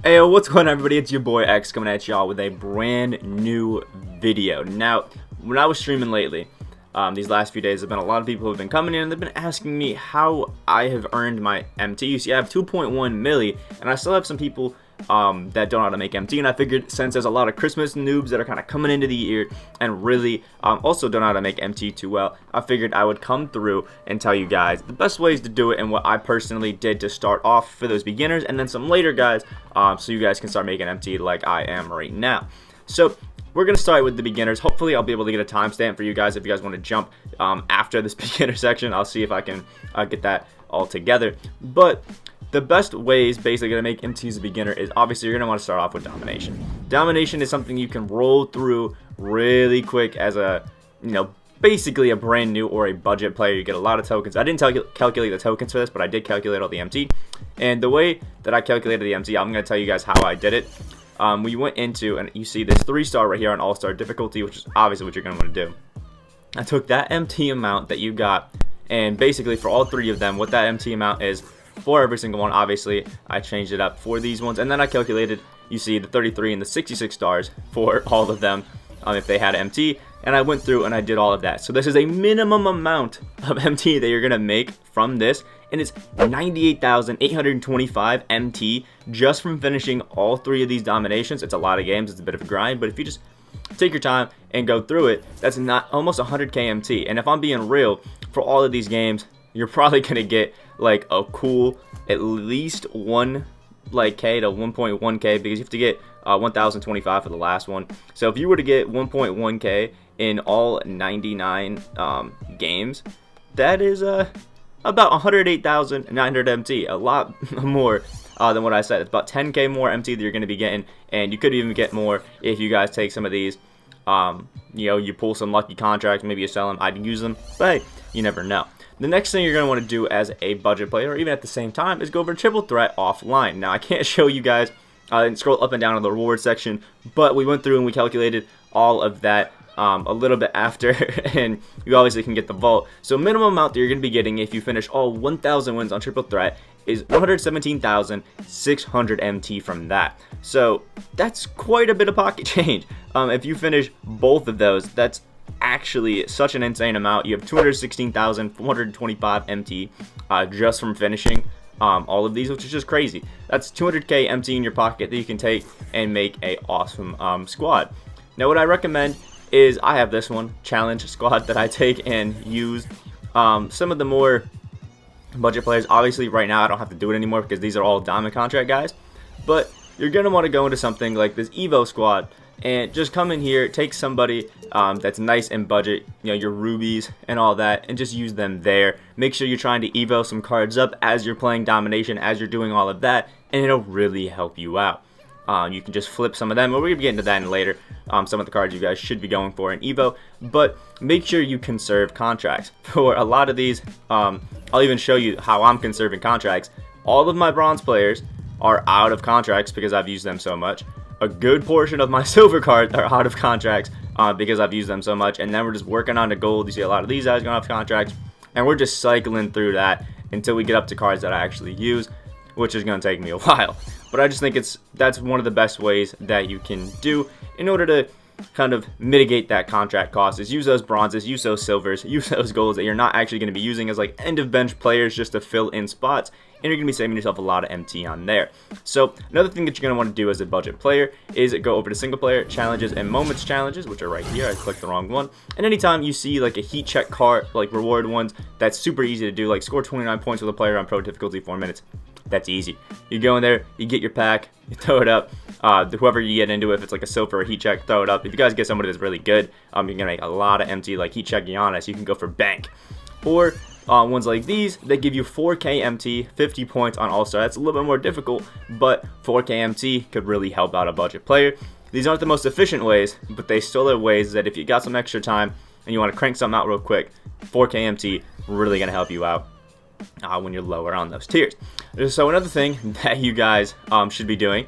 Hey, what's going on, everybody? It's your boy X coming at y'all with a brand new video. Now, when I was streaming lately, these last few days, have been a lot of people who have been coming in and they've been asking me how I have earned my MT. You see, I have 2.1 milli, and I still have some people that don't know how to make MT, and I figured since there's a lot of Christmas noobs that are kind of coming into the year and really also don't know how to make MT too well, I figured I would come through and tell you guys the best ways to do it and what I personally did to start off for those beginners, and then some later guys, so you guys can start making MT like I am right now. So we're going to start with the beginners. Hopefully I'll be able to get a timestamp for you guys if you guys want to jump after this beginner section. I'll see if I can get that all together. But the best ways basically to make MT as a beginner is obviously you're going to want to start off with domination. Domination is something you can roll through really quick as a, basically a brand new or a budget player. You get a lot of tokens. I didn't calculate the tokens for this, but I did calculate all the MT. And the way that I calculated the MT, I'm going to tell you guys how I did it. We went into, and you see this 3-star right here on all-star difficulty, which is obviously what you're going to want to do. I took that MT amount that you got, and basically for all three of them, what that MT amount is for every single one. Obviously, I changed it up for these ones, and then I calculated, you see, the 33 and the 66 stars for all of them if they had MT, and I went through and I did all of that. So this is a minimum amount of MT that you're going to make from this, and it's 98,825 MT just from finishing all three of these dominations. It's a lot of games, it's a bit of a grind, but if you just take your time and go through it, that's not almost 100k MT. And if I'm being real, for all of these games, you're probably going to get like a cool at least 1 K to 1.1k, because you have to get 1,025 for the last one. So if you were to get 1.1k in all 99 games, that is about 108,900 MT, a lot more than what I said. It's about 10k more MT that you're going to be getting, and you could even get more if you guys take some of these. You pull some lucky contracts, maybe you sell them. I'd use them, but hey, you never know. The next thing you're going to want to do as a budget player, or even at the same time, is go over triple threat offline. Now, I can't show you guys and scroll up and down in the reward section, but we went through and we calculated all of that a little bit after, and you obviously can get the vault. So minimum amount that you're going to be getting if you finish all 1,000 wins on triple threat is 117,600 MT from that. So that's quite a bit of pocket change. If you finish both of those, that's actually such an insane amount. You have 216,425 MT just from finishing all of these, which is just crazy. That's 200k MT in your pocket that you can take and make a awesome squad. Now, what I recommend is I have this one, challenge squad, that I take and use. Some of the more budget players, obviously right now I don't have to do it anymore because these are all diamond contract guys, but you're going to want to go into something like this Evo squad and just come in here, take somebody that's nice and budget, your rubies and all that, and just use them there. Make sure you're trying to Evo some cards up as you're playing domination, as you're doing all of that, and it'll really help you out. You can just flip some of them. We're going to get into that in later. Some of the cards you guys should be going for in Evo, but make sure you conserve contracts. For a lot of these, I'll even show you how I'm conserving contracts. All of my bronze players are out of contracts because I've used them so much. A good portion of my silver cards are out of contracts because I've used them so much, and then we're just working on the gold. You see a lot of these guys going off contracts, and we're just cycling through that until we get up to cards that I actually use, which is going to take me a while. But I just think that's one of the best ways that you can do in order to kind of mitigate that contract cost, is use those bronzes, use those silvers, use those golds that you're not actually going to be using as like end of bench players just to fill in spots, and you're going to be saving yourself a lot of MT on there. So another thing that you're going to want to do as a budget player is go over to single player challenges and moments challenges, which are right here. I clicked the wrong one. And anytime you see like a heat check card, like reward ones, that's super easy to do, like score 29 points with a player on pro difficulty 4 minutes. That's easy. You go in there, you get your pack, you throw it up. Whoever you get into, if it's like a silver or heat check, throw it up. If you guys get somebody that's really good, you're gonna make a lot of MT, like heat check Giannis. You can go for bank. Or ones like these, they give you 4k MT, 50 points on All-Star. That's a little bit more difficult, but 4k MT could really help out a budget player. These aren't the most efficient ways, but they still are ways that if you got some extra time and you want to crank something out real quick, 4k MT really gonna help you out when you're lower on those tiers. So another thing that you guys should be doing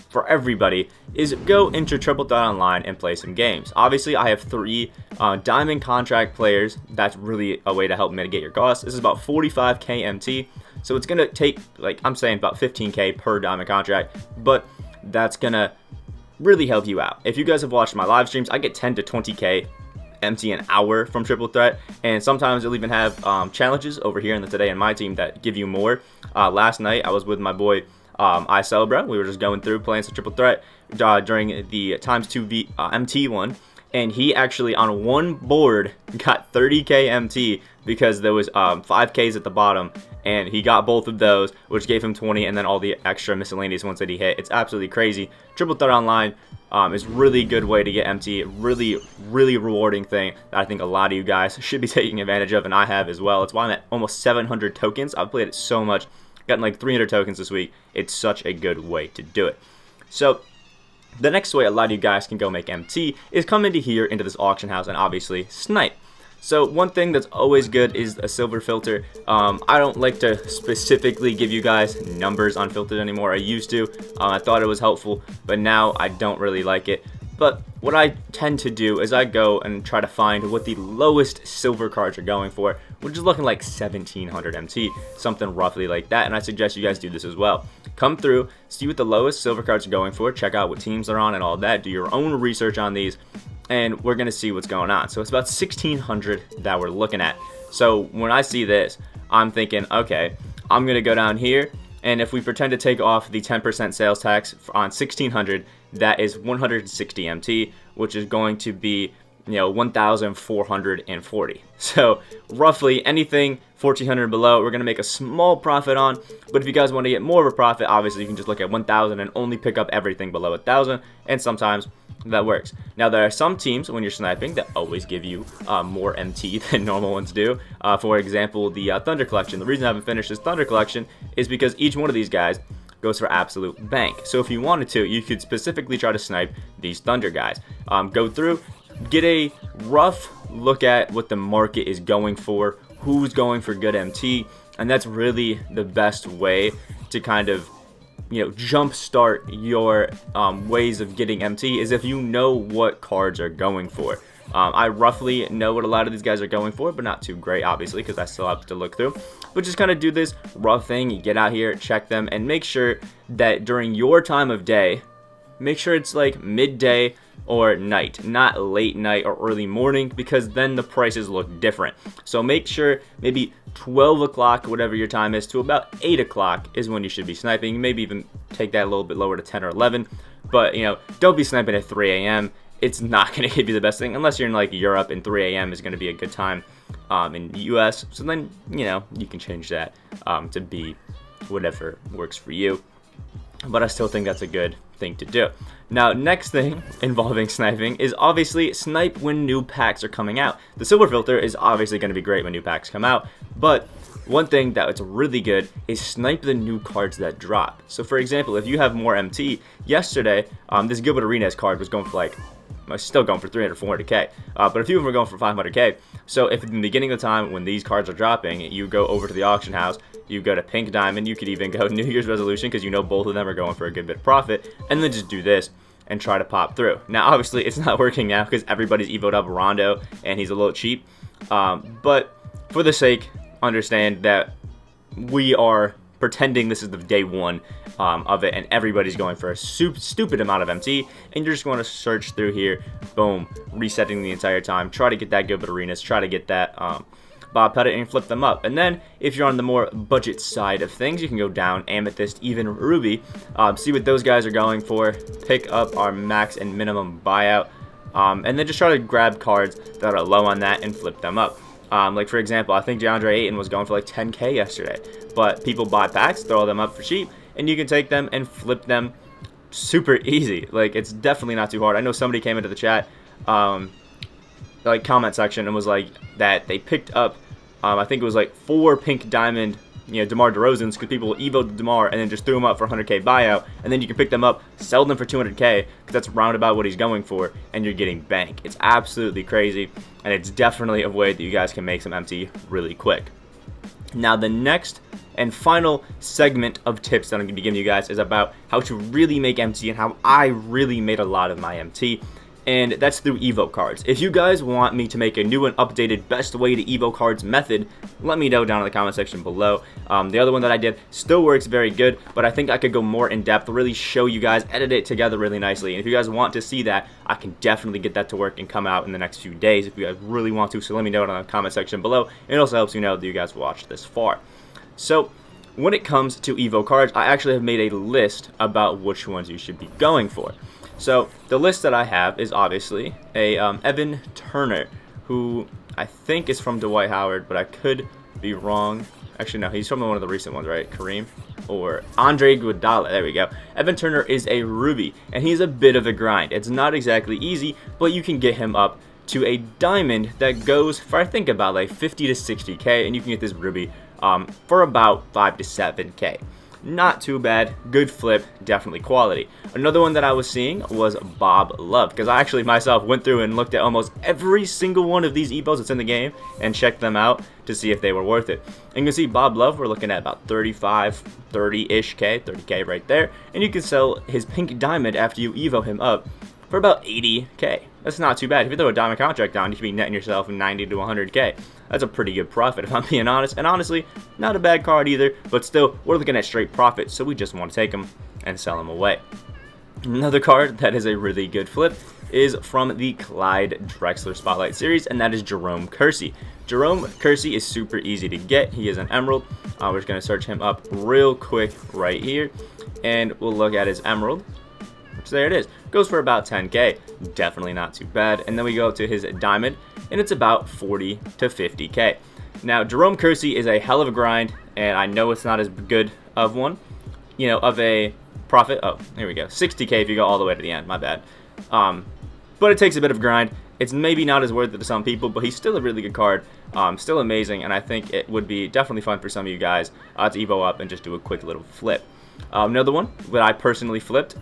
for everybody is go into Triple Threat Online and play some games. Obviously, I have 3 diamond contract players. That's really a way to help mitigate your costs. This is about 45k MT. So it's gonna take, like I'm saying, about 15K per diamond contract, but that's gonna really help you out. If you guys have watched my live streams, I get 10 to 20K MT an hour from triple threat, and sometimes you'll even have challenges over here in the Today in My Team that give you more. Last night I was with my boy iCelebra. We were just going through playing some triple threat during the ×2 MT one, and he actually on one board got 30K MT because there was 5Ks at the bottom, and he got both of those, which gave him 20, and then all the extra miscellaneous ones that he hit. It's absolutely crazy. Triple threat online is really good way to get MT. Really rewarding thing that I think a lot of you guys should be taking advantage of, and I have as well. It's why I'm at almost 700 tokens. I've played it so much, gotten like 300 tokens this week. It's such a good way to do it. So the next way a lot of you guys can go make MT is come into here into this auction house and obviously snipe. So one thing that's always good is a silver filter. I don't like to specifically give you guys numbers on filtered anymore. I used to. I thought it was helpful, but now I don't really like it. But what I tend to do is I go and try to find what the lowest silver cards are going for, which is looking like 1700 MT, something roughly like that, and I suggest you guys do this as well. Come through, see what the lowest silver cards are going for, check out what teams they're on and all that, do your own research on these, and we're going to see what's going on. So it's about 1600 that we're looking at. So when I see this, I'm thinking, okay, I'm going to go down here, and if we pretend to take off the 10% sales tax on 1600, that is 160 MT, which is going to be, 1,440. So roughly anything 1,400 and below, we're going to make a small profit on. But if you guys want to get more of a profit, obviously you can just look at 1,000 and only pick up everything below 1,000, and sometimes that works. Now there are some teams when you're sniping that always give you more MT than normal ones do. For example, the Thunder Collection. The reason I haven't finished this Thunder Collection is because each one of these guys goes for absolute bank. So if you wanted to, you could specifically try to snipe these Thunder guys. Go through, get a rough look at what the market is going for, who's going for good MT, and that's really the best way to kind of jumpstart your ways of getting MT, is if you know what cards are going for. I roughly know what a lot of these guys are going for, but not too great, obviously, because I still have to look through. But just kind of do this rough thing. You get out here, check them, and make sure that during your time of day, make sure it's like midday or night, not late night or early morning, because then the prices look different. So make sure maybe 12 o'clock, whatever your time is, to about 8 o'clock is when you should be sniping. Maybe even take that a little bit lower to 10 or 11. But, don't be sniping at 3 a.m. It's not going to give you the best thing, unless you're in like Europe, and 3 a.m. is going to be a good time in the US. So then, you can change that to be whatever works for you. But I still think that's a good thing to do. Now, next thing involving sniping is obviously snipe when new packs are coming out. The silver filter is obviously going to be great when new packs come out, but one thing that's really good is snipe the new cards that drop. So for example, if you have more MT, yesterday, this Gilbert Arenas card was going for like, still going for 300, 400K, but a few of them are going for 500K. So if in the beginning of the time when these cards are dropping, you go over to the auction house, you go to Pink Diamond, you could even go New Year's Resolution, because both of them are going for a good bit of profit, and then just do this and try to pop through. Now obviously it's not working now because everybody's evoed up Rondo and he's a little cheap, but for the sake, understand that we are pretending this is the day one of it, and everybody's going for a stupid amount of MT, and you're just going to search through here, boom, resetting the entire time, try to get that Gilbert Arenas, try to get that Bob Pettit, and flip them up. And then if you're on the more budget side of things, you can go down Amethyst, even Ruby, see what those guys are going for, pick up our max and minimum buyout, and then just try to grab cards that are low on that and flip them up. Like for example, I think DeAndre Ayton was going for like 10K yesterday, but people buy packs, throw them up for cheap, and you can take them and flip them super easy. Like, it's definitely not too hard. I know somebody came into the chat, like comment section, and was like that they picked up, I think it was like 4 pink diamond, DeMar DeRozan's, because people evoed DeMar and then just threw him up for 100K buyout, and then you can pick them up, sell them for 200K, because that's roundabout what he's going for, and you're getting bank. It's absolutely crazy, and it's definitely a way that you guys can make some MT really quick. Now the next and final segment of tips that I'm going to be giving you guys is about how to really make MT and how I really made a lot of my MT. and that's through Evo Cards. If you guys want me to make a new and updated best way to Evo Cards method, let me know down in the comment section below. The other one that I did still works very good, but I think I could go more in depth, really show you guys, edit it together really nicely. And if you guys want to see that, I can definitely get that to work and come out in the next few days if you guys really want to. So let me know down in the comment section below. It also helps you know that you guys watched this far. So when it comes to Evo Cards, I actually have made a list about which ones you should be going for. So the list that I have is obviously a Evan Turner, who I think is from Dwight Howard, but I could be wrong. Actually, no, he's from one of the recent ones, right? Kareem or Andre Iguodala. There we go. Evan Turner is a Ruby, and he's a bit of a grind. It's not exactly easy, but you can get him up to a diamond that goes for, I think, about like 50 to 60k, and you can get this Ruby for about 5 to 7k. Not too bad, good flip, definitely quality. Another one that I was seeing was Bob Love, because I actually myself went through and looked at almost every single one of these evos that's in the game and checked them out to see if they were worth it. And you can see Bob Love, we're looking at about 35, 30-ish K, 30k right there, and you can sell his pink diamond after you evo him up for about 80k. That's not too bad. If you throw a diamond contract down, you should be netting yourself 90 to 100k. That's a pretty good profit if I'm being honest. And honestly, not a bad card either, but still, we're looking at straight profit, so we just want to take them and sell them away. Another card that is a really good flip is from the Clyde Drexler Spotlight series, and that is Jerome Kersey. Jerome Kersey is super easy to get. He is an emerald. We're just going to search him up real quick right here, and we'll look at his emerald. So there it is. Goes for about 10k. Definitely not too bad. And then we go to his diamond, and it's about 40 to 50k. Now, Jerome Kersey is a hell of a grind, and I know it's not as good of one, you know, of a profit. Oh, here we go. 60k if you go all the way to the end. My bad. But it takes a bit of grind. It's maybe not as worth it to some people, but he's still a really good card. Still amazing, and I think it would be definitely fun for some of you guys to evo up and just do a quick little flip. Another one that I personally flipped,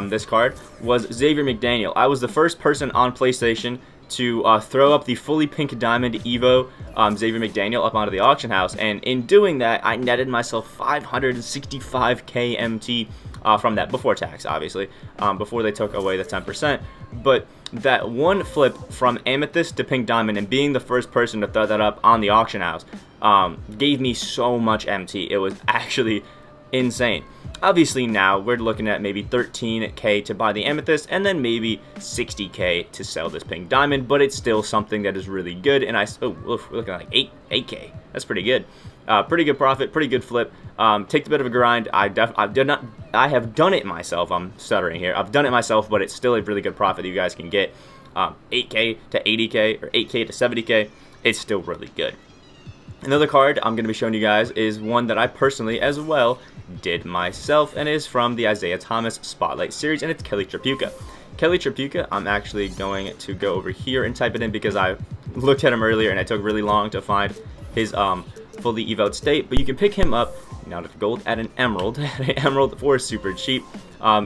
this card, was Xavier McDaniel. I was the first person on PlayStation to throw up the fully pink diamond Evo Xavier McDaniel up onto the auction house, and in doing that, I netted myself 565k MT from that, before tax, obviously, before they took away the 10%. But that one flip from amethyst to pink diamond and being the first person to throw that up on the auction house gave me so much MT. It was actually insane. Obviously now we're looking at maybe 13k to buy the amethyst and then maybe 60k to sell this pink diamond, but it's still something that is really good. And we're looking at like 8k. That's pretty good. Pretty good profit, pretty good flip. Takes a bit of a grind. I have done it myself. I'm stuttering here. I've done it myself, but it's still a really good profit that you guys can get. 8k to 80k or 8k to 70k. It's still really good. Another card I'm going to be showing you guys is one that I personally as well did myself, and is from the Isaiah Thomas Spotlight series, and it's Kelly Tripucka. Kelly Tripucka, I'm actually going to go over here and type it in because I looked at him earlier and it took really long to find his fully evoed state, but you can pick him up now to gold at an emerald, for super cheap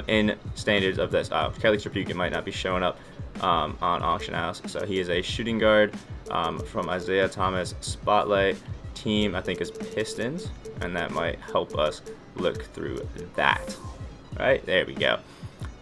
in standards of this. Kelly Tripucka might not be showing up on auction house, so he is a shooting guard from Isaiah Thomas Spotlight team. I think is Pistons, and that might help us look through that. Right, there we go.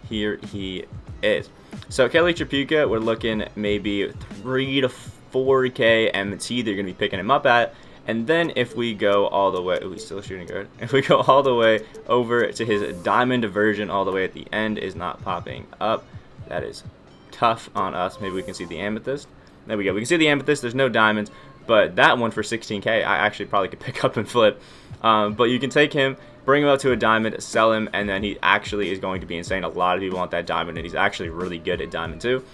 Here he is. So Kelly Tripucka, we're looking maybe 3 to 4k MT they're going to be picking him up at. And then if we go all the way, he's still a shooting guard. If we go all the way over to his diamond version, all the way at the end is not popping up. That is tough on us. Maybe we can see the amethyst. There we go. We can see the amethyst. There's no diamonds, but that one for 16k, I actually probably could pick up and flip. But you can take him, bring him up to a diamond, sell him, and then he actually is going to be insane. A lot of people want that diamond, and he's actually really good at diamond too.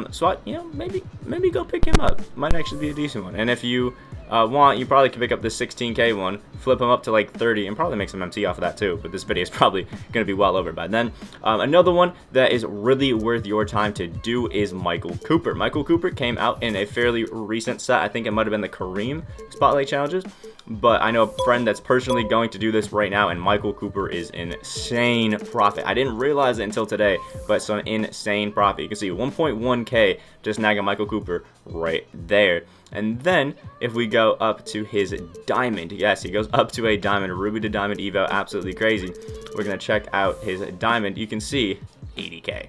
So maybe go pick him up. Might actually be a decent one. And if you want, you probably can pick up this 16k one, flip him up to like 30, and probably make some MT off of that too. But this video is probably going to be well over by then. Another one that is really worth your time to do is Michael Cooper. Michael Cooper came out in a fairly recent set. I think it might have been the Kareem Spotlight Challenges. But I know a friend that's personally going to do this right now, and Michael Cooper is insane profit. I didn't realize it until today, but it's an insane profit. You can see 1.1k just nagging Michael Cooper right there. And then if we go up to his diamond, yes, he goes up to a diamond, ruby to diamond evo, absolutely crazy. We're going to check out his diamond. You can see 80k.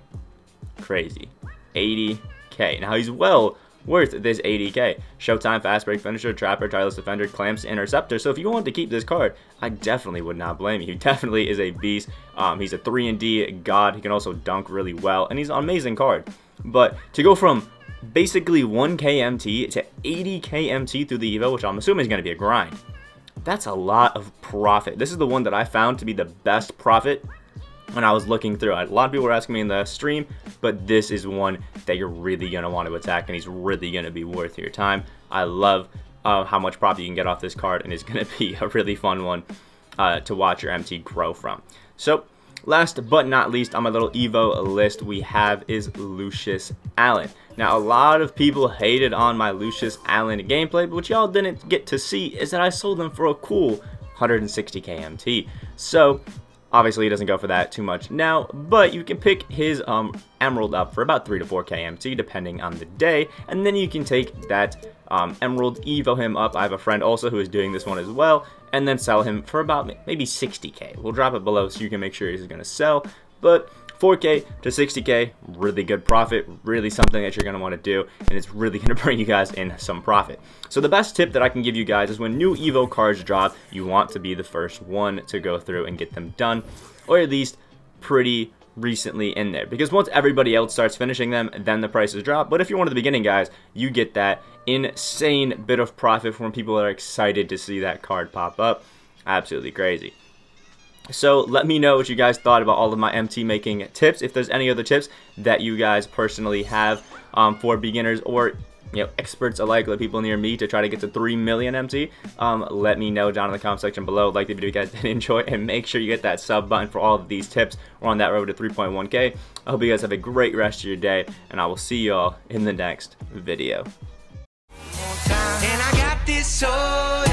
Crazy. 80k. Now he's well worth this 80k. Showtime, fast break finisher, trapper, tireless defender, clamps, interceptor. So if you want to keep this card, I definitely would not blame you. He definitely is a beast. He's a 3&D god. He can also dunk really well, and he's an amazing card. But to go from basically 1k MT to 80k MT through the Evo, which I'm assuming is going to be a grind, that's a lot of profit. This is the one that I found to be the best profit when I was looking through it. A lot of people were asking me in the stream, but this is one that you're really going to want to attack, and he's really going to be worth your time. I love how much profit you can get off this card, and it's going to be a really fun one to watch your MT grow from. So last but not least on my little Evo list we have is Lucius Allen. Now a lot of people hated on my Lucius Allen gameplay, but what y'all didn't get to see is that I sold him for a cool 160k MT. So obviously he doesn't go for that too much now, but you can pick his emerald up for about 3 to 4k MT depending on the day, and then you can take that emerald, evo him up. I have a friend also who is doing this one as well, and then sell him for about maybe 60k. We'll drop it below so you can make sure he's going to sell, but 4k to 60k, really good profit, really something that you're going to want to do, and it's really going to bring you guys in some profit. So the best tip that I can give you guys is when new Evo cards drop, you want to be the first one to go through and get them done, or at least pretty recently in there, because once everybody else starts finishing them, then the prices drop. But if you're one of the beginning guys, you get that insane bit of profit from people that are excited to see that card pop up. Absolutely crazy. So let me know what you guys thought about all of my MT making tips. If there's any other tips that you guys personally have for beginners or experts alike, the people near me, to try to get to 3 million MT, let me know down in the comment section below. Like the video, you guys did enjoy, and make sure you get that sub button for all of these tips. We're on that road to 3.1k. I hope you guys have a great rest of your day, and I will see y'all in the next video. And I got this soul.